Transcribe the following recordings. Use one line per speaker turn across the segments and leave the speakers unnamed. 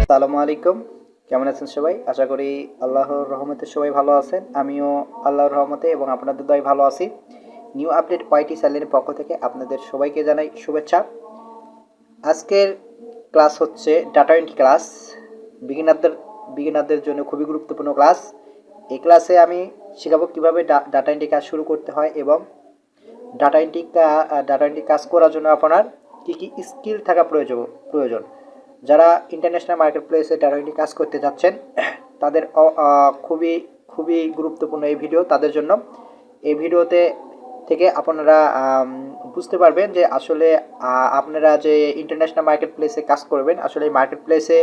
আসসালামু আলাইকুম। কেমন আছেন সবাই? আশা করি আল্লাহর রহমতে সবাই ভালো আছেন। আমিও আল্লাহর রহমতে এবং আপনাদের দয়ায় ভালো আছি। নিউ আপডেট ওয়াইটি চ্যানেলের পক্ষ থেকে আপনাদের সবাইকে জানাই শুভেচ্ছা। আজকের ক্লাস হচ্ছে ডাটা এন্ট্রি ক্লাস। বিগিনারদের জন্য খুবই গুরুত্বপূর্ণ ক্লাস। এই ক্লাসে আমি শেখাবো কীভাবে ডাটা এন্ট্রি কাজ শুরু করতে হয় এবং ডাটা এন্ট্রি কাজ করার জন্য আপনার কী কী স্কিল থাকা প্রয়োজন। যারা ইন্টারন্যাশনাল মার্কেট প্লেসে ডাটা এন্ট্রি কাজ করতে যাচ্ছেন তাদের খুবই খুবই গুরুত্বপূর্ণ এই ভিডিও তাদের জন্য। এই ভিডিওতে থেকে আপনারা বুঝতে পারবেন যে আসলে আপনারা যে ইন্টারন্যাশনাল মার্কেট প্লেসে কাজ করবেন, আসলে এই মার্কেট প্লেসে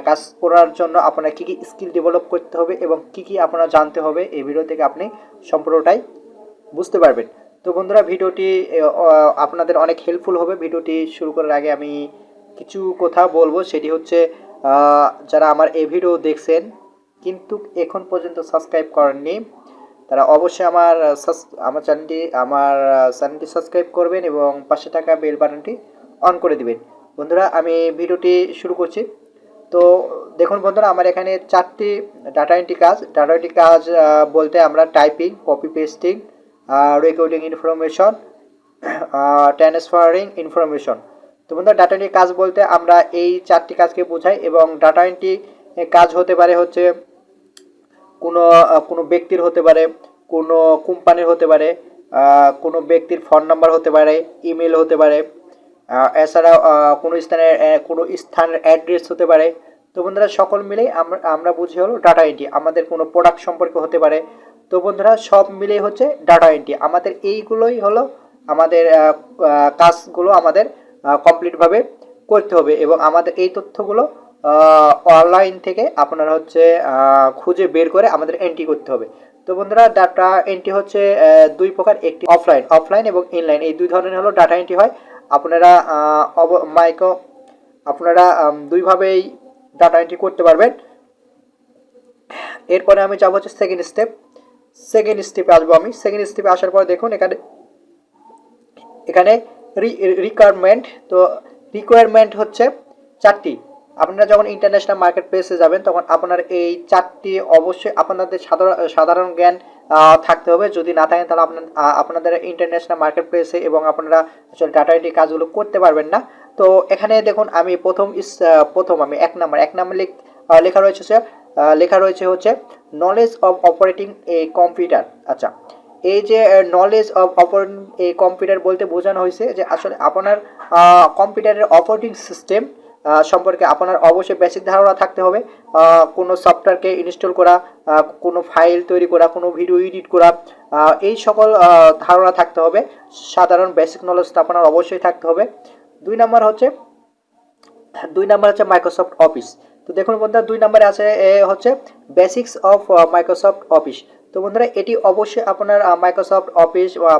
কাজ করার জন্য আপনার কী কী স্কিল ডেভেলপ করতে হবে এবং কী কী আপনারা জানতে হবে, এই ভিডিও থেকে আপনি সম্পূর্ণটাই বুঝতে পারবেন। তো বন্ধুরা, ভিডিওটি আপনাদের অনেক হেল্পফুল হবে। ভিডিওটি শুরু করার আগে আমি কিছু কথা বলবো, সেটি হচ্ছে যারা আমার এই ভিডিও দেখছেন কিন্তু এখন পর্যন্ত সাবস্ক্রাইব করেননি তারা অবশ্যই আমার চ্যানেলটি সাবস্ক্রাইব করবেন এবং পাশে থাকা বেল বাটনটি অন করে দিবেন। বন্ধুরা, আমি ভিডিওটি শুরু করছি। তো দেখুন বন্ধুরা, আমার এখানে 4টি ডাটা এন্ট্রি কাজ বলতে আমরা typing, copy pasting, recording information, transferring information. তো বন্ধুরা, ডাটা এন্ট্রি কাজ বলতে আমরা এই 4টি কাজকে বোঝাই এবং ডাটা এন্ট্রি কাজ হতে পারে হচ্ছে কোনো ব্যক্তির হতে পারে, কোনো কোম্পানির হতে পারে, কোনো ব্যক্তির ফোন নাম্বার হতে পারে, ইমেল হতে পারে, এছাড়াও কোনো স্থানের অ্যাড্রেস হতে পারে। তো বন্ধুরা, সকল মিলেই আমরা বুঝি হলো ডাটা এন্ট্রি। আমাদের কোনো প্রোডাক্ট সম্পর্কে হতে পারে। তো বন্ধুরা, সব মিলেই হচ্ছে ডাটা এন্ট্রি। আমাদের এইগুলোই হলো আমাদের কাজগুলো আমাদের কমপ্লিটভাবে করতে হবে এবং আমাদের এই তথ্যগুলো অনলাইন থেকে আপনারা হচ্ছে খুঁজে বের করে আমাদের এন্ট্রি করতে হবে। তো বন্ধুরা, ডাটা এন্ট্রি হচ্ছে দুই প্রকার, একটি অফলাইন এবং ইনলাইন, এই দুই ধরনের হলো ডাটা এন্ট্রি হয়। আপনারা দুইভাবেই ডাটা এন্ট্রি করতে পারবেন। এরপরে আমি যাবো হচ্ছে সেকেন্ড স্টেপে আসবো। আমি সেকেন্ড স্টেপে আসার পর দেখুন এখানে রিকোয়ারমেন্ট হচ্ছে 4টি। আপনারা যখন ইন্টারন্যাশনাল মার্কেট প্লেসে যাবেন তখন আপনার এই 4টি অবশ্যই আপনাদের সাধারণ জ্ঞান থাকতে হবে। যদি না থাকেন তাহলে আপনাদের ইন্টারন্যাশনাল মার্কেট প্লেসে এবং আপনারা আসলে ডাটা এন্ট্রি কাজগুলো করতে পারবেন না। তো এখানে দেখুন আমি আমি এক নাম্বার লেখা রয়েছে হচ্ছে knowledge of operating a computer. আচ্ছা, এই যে knowledge of operating a computer বলতে বোঝানো হয়েছে যে আসলে আপনার কম্পিউটারের অপারেটিং সিস্টেম সম্পর্কে আপনার অবশ্যই বেসিক ধারণা থাকতে হবে। কোনো সফটওয়্যারকে ইনস্টল করা, কোনো ফাইল তৈরি করা, কোনো ভিডিও এডিট করা, এই সকল ধারণা থাকতে হবে। সাধারণ বেসিক নলেজটা আপনার অবশ্যই থাকতে হবে। দুই নাম্বার হচ্ছে মাইক্রোসফট অফিস। তো দেখুন বন্ধুরা, 2 নম্বরে আছে হচ্ছে বেসিক্স অফ মাইক্রোসফট অফিস। তো বন্ধুরা, এটি অবশ্যই আপনার মাইক্রোসফট অফিস বা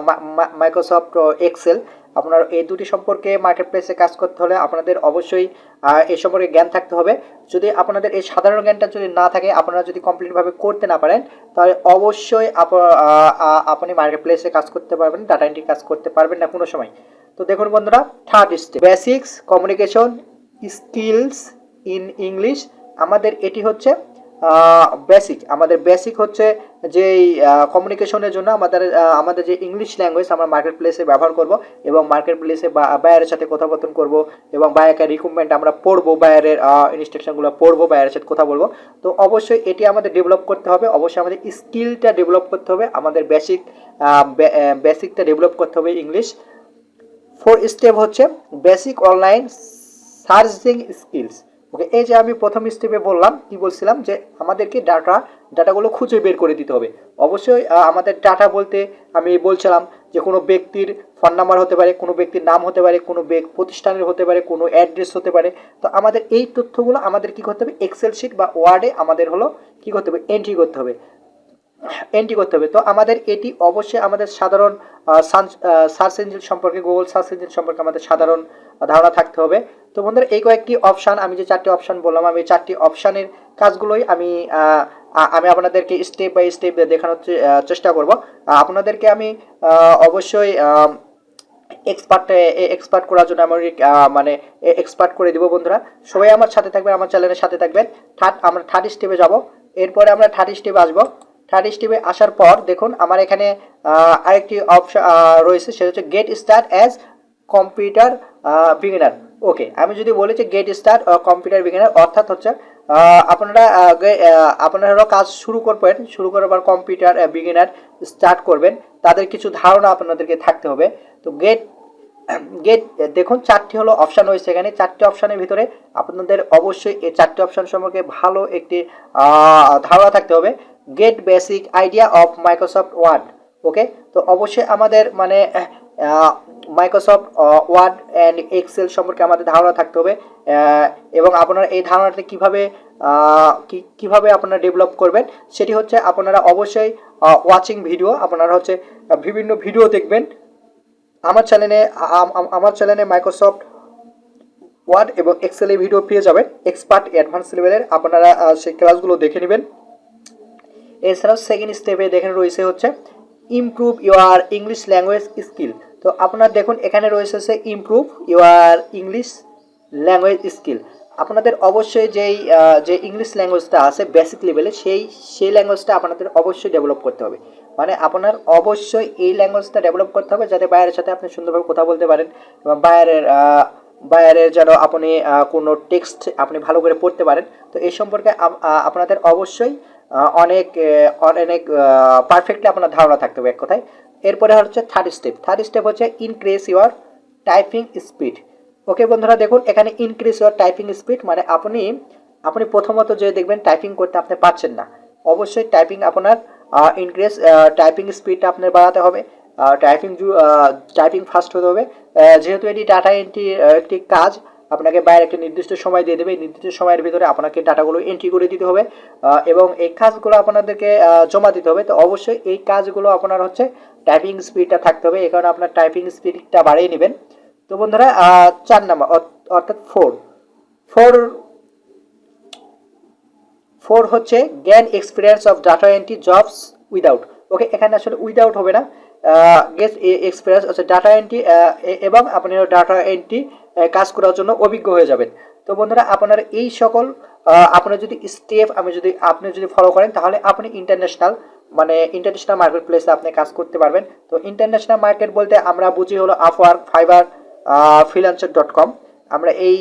মাইক্রোসফট এক্সেল, আপনার এই দুটি সম্পর্কে মার্কেট প্লেসে কাজ করতে হলে আপনাদের অবশ্যই এই সম্পর্কে জ্ঞান থাকতে হবে। যদি আপনাদের এই সাধারণ জ্ঞানটা যদি না থাকে, আপনারা যদি কমপ্লিটভাবে করতে না পারেন, তাহলে অবশ্যই আপনি মার্কেট প্লেসে কাজ করতে পারবেন, ডাটা এন্ট্রি কাজ করতে পারবেন না কোনো সময়। তো দেখুন বন্ধুরা, third step basics communication skills in English. আমাদের এটি হচ্ছে বেসিক হচ্ছে যে কমিউনিকেশনের জন্য আমাদের যে ইংলিশ ল্যাঙ্গুয়েজ আমরা মার্কেট প্লেসে ব্যবহার করব এবং মার্কেট প্লেসে বায়ারের সাথে কথাবার্তা করব এবং বায়ারের রিক্রুটমেন্ট আমরা পড়বো, বায়ারের ইনস্ট্রাকশনগুলো পড়বো, বায়ারের সাথে কথা বলবো। তো অবশ্যই এটি আমাদের ডেভেলপ করতে হবে, অবশ্যই আমাদের স্কিলটা ডেভেলপ করতে হবে, আমাদের বেসিকটা ডেভেলপ করতে হবে ইংলিশ। 4 স্টেপ হচ্ছে বেসিক অনলাইন সার্চিং স্কিলস। ওকে, এই যে আমি প্রথম স্টেপে বলছিলাম যে আমাদেরকে ডাটাগুলো খুঁজে বের করে দিতে হবে। অবশ্যই আমাদের ডাটা বলতে আমি বলছিলাম যে কোনো ব্যক্তির ফোন নাম্বার হতে পারে, কোনো ব্যক্তির নাম হতে পারে, কোনো প্রতিষ্ঠানের হতে পারে, কোনো অ্যাড্রেস হতে পারে। তো আমাদের এই তথ্যগুলো আমাদের কি করতে হবে, এক্সেল শিট বা ওয়ার্ডে আমাদের হলো কি করতে হবে, এন্ট্রি করতে হবে। তো আমাদের এটি অবশ্যই আমাদের সাধারণ সার্চ ইঞ্জিন সম্পর্কে, গুগল সার্চ ইঞ্জিন সম্পর্কে আমাদের সাধারণ ধারণা থাকতে হবে। তো বন্ধুরা, এই কয়েকটি অপশান, আমি যে 4টি অপশান বললাম, আমি 4টি অপশানের কাজগুলোই আমি আপনাদেরকে স্টেপ বাই স্টেপ দেখানোর চেষ্টা করব। আপনাদেরকে আমি অবশ্যই এক্সপার্ট করার জন্য আমি মানে এক্সপার্ট করে দিব বন্ধুরা। সবাই আমার সাথে থাকবেন, আমার চ্যানেলের সাথে থাকবেন। আমরা থার্ড স্টেপে যাব। এরপরে আমরা থার্ড স্টেপে আসবো। থার্ড স্টেপে আসার পর দেখুন আমার এখানে আরেকটি অপশন রয়েছে, সেটা হচ্ছে get start as computer beginner. Okay, আমি যদি বলি যে গেট স্টার্ট কম্পিউটার বিগিনার, অর্থাৎ হচ্ছে আপনারা কাজ শুরু করবেন, শুরু করার পর কম্পিউটার বিগিনার স্টার্ট করবেন, তাদের কিছু ধারণা আপনাদেরকে থাকতে হবে। তো গেট গেট দেখুন চারটি হলো অপশান রয়েছে এখানে। চারটি অপশানের ভিতরে আপনাদের অবশ্যই এই চারটি অপশান সম্পর্কে ভালো একটি ধারণা থাকতে হবে। Get basic idea of Microsoft Word. Okay, তো অবশ্যই আমাদের মানে মাইক্রোসফট ওয়ার্ড অ্যান্ড এক্সেল সম্পর্কে আমাদের ধারণা থাকতে হবে, এবং আপনারা এই ধারণাটা কিভাবে আপনারা ডেভেলপ করবেন সেটি হচ্ছে আপনারা অবশ্যই ওয়াচিং ভিডিও, আপনারা হচ্ছে বিভিন্ন ভিডিও দেখবেন আমার চ্যানেলে মাইক্রোসফট ওয়ার্ড এবং এক্সেলের ভিডিও পেয়ে যাবেন এক্সপার্ট অ্যাডভান্স লেভেলের, আপনারা সেই ক্লাসগুলো দেখে নেবেন। এছাড়াও সেকেন্ড স্টেপে দেখেন রয়েছে হচ্ছে improve your English language skill. তো আপনারা দেখুন এখানে রয়েছে হচ্ছে improve your English language skill. আপনাদের অবশ্যই যে ইংলিশ ল্যাঙ্গুয়েজটা আছে বেসিক লেভেলে সেই ল্যাঙ্গুয়েজটা আপনাদের অবশ্যই ডেভেলপ করতে হবে। মানে আপনার অবশ্যই এই ল্যাঙ্গুয়েজটা ডেভেলপ করতে হবে যাতে বাইরের সাথে আপনি সুন্দরভাবে কথা বলতে পারেন, এবং বাইরের যেন আপনি কোনো টেক্সট আপনি ভালো করে পড়তে পারেন। তো এই সম্পর্কে আপনাদের অবশ্যই অনেক অনেক পারফেক্টলি আপনার ধারণা থাকতে হবে এক কথায়। এরপরে হচ্ছে থার্ড স্টেপ হচ্ছে ইনক্রিজ ইউর টাইপিং স্পিড। ওকে বন্ধুরা, দেখুন এখানে ইনক্রিজ ইউর টাইপিং স্পিড মানে আপনি প্রথমত যে দেখবেন টাইপিং করতে আপনি পারছেন না, অবশ্যই আপনার টাইপিং স্পিডটা আপনার বাড়াতে হবে। টাইপিং ফাস্ট হতে হবে, যেহেতু এটি ডাটা এন্ট্রি একটি কাজ, আপনাকে বাইরে একটা নির্দিষ্ট সময় দিয়ে দেবে, এই নির্দিষ্ট সময়ের ভিতরে আপনাকে ডাটাগুলো এন্ট্রি করে দিতে হবে, এবং এই কাজগুলো আপনাদেরকে জমা দিতে হবে। তো অবশ্যই এই কাজগুলো আপনার হচ্ছে টাইপিং স্পিডটা থাকতে হবে, এই কারণে আপনার টাইপিং স্পিডটা বাড়িয়ে নেবেন। তো বন্ধুরা 4 নাম্বার অর্থাৎ ফোর হচ্ছে gain experience of data entry jobs without. Okay, এখানে আসলে উইদাউট হবে না, গেট এক্সপিরিয়েন্স হচ্ছে ডাটা এন্ট্রি, এবং আপনি ডাটা এন্ট্রি কাজ করার জন্য অভিজ্ঞ হয়ে যাবেন। তো বন্ধুরা আপনার এই সকল আপনার যদি স্টেপ আপনি যদি ফলো করেন তাহলে আপনি ইন্টারন্যাশনাল মার্কেট প্লেসে আপনি কাজ করতে পারবেন। তো ইন্টারন্যাশনাল মার্কেট বলতে আমরা বুঝি হলো আপওয়ার্ক, ফাইবার, freelancer.com। আমরা এই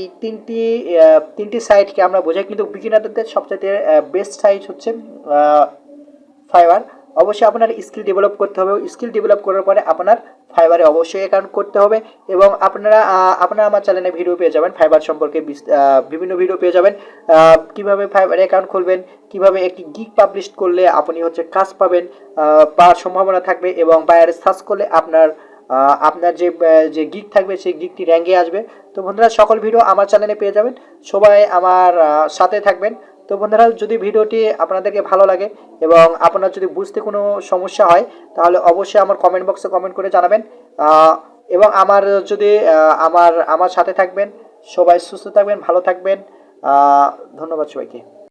তিনটি সাইটকে আমরা বোঝাই, কিন্তু বিগিনারদের সবচেয়ে বেস্ট সাইট হচ্ছে ফাইবার। অবশ্যই আপনার স্কিল ডেভেলপ করতে হবে, স্কিল ডেভেলপ করার পরে আপনার ফাইবারে অবশ্যই অ্যাকাউন্ট করতে হবে, এবং আপনারা আমার চ্যানেলে ভিডিও পেয়ে যাবেন ফাইবার সম্পর্কে, বিভিন্ন ভিডিও পেয়ে যাবেন কিভাবে ফাইবারে অ্যাকাউন্ট খুলবেন, কিভাবে একটি গিগ পাবলিশ করলে আপনি হচ্ছে কাজ পাওয়ার সম্ভাবনা থাকবে, এবং বাইরে সার্চ করলে আপনার যে গিগ থাকবে সেই গিগটি র্যাঙ্কে আসবে। তো বন্ধুরা সকল ভিডিও আমার চ্যানেলে পেয়ে যাবেন, সবাই আমার সাথে থাকবেন। তো বন্ধুরা যদি ভিডিওটি আপনাদেরকে ভালো লাগে এবং আপনার যদি বুঝতে কোনো সমস্যা হয় তাহলে অবশ্যই আমার কমেন্ট বক্সে কমেন্ট করে জানাবেন, এবং আমার সাথে থাকবেন। সবাই সুস্থ থাকবেন, ভালো থাকবেন। ধন্যবাদ সবাইকে।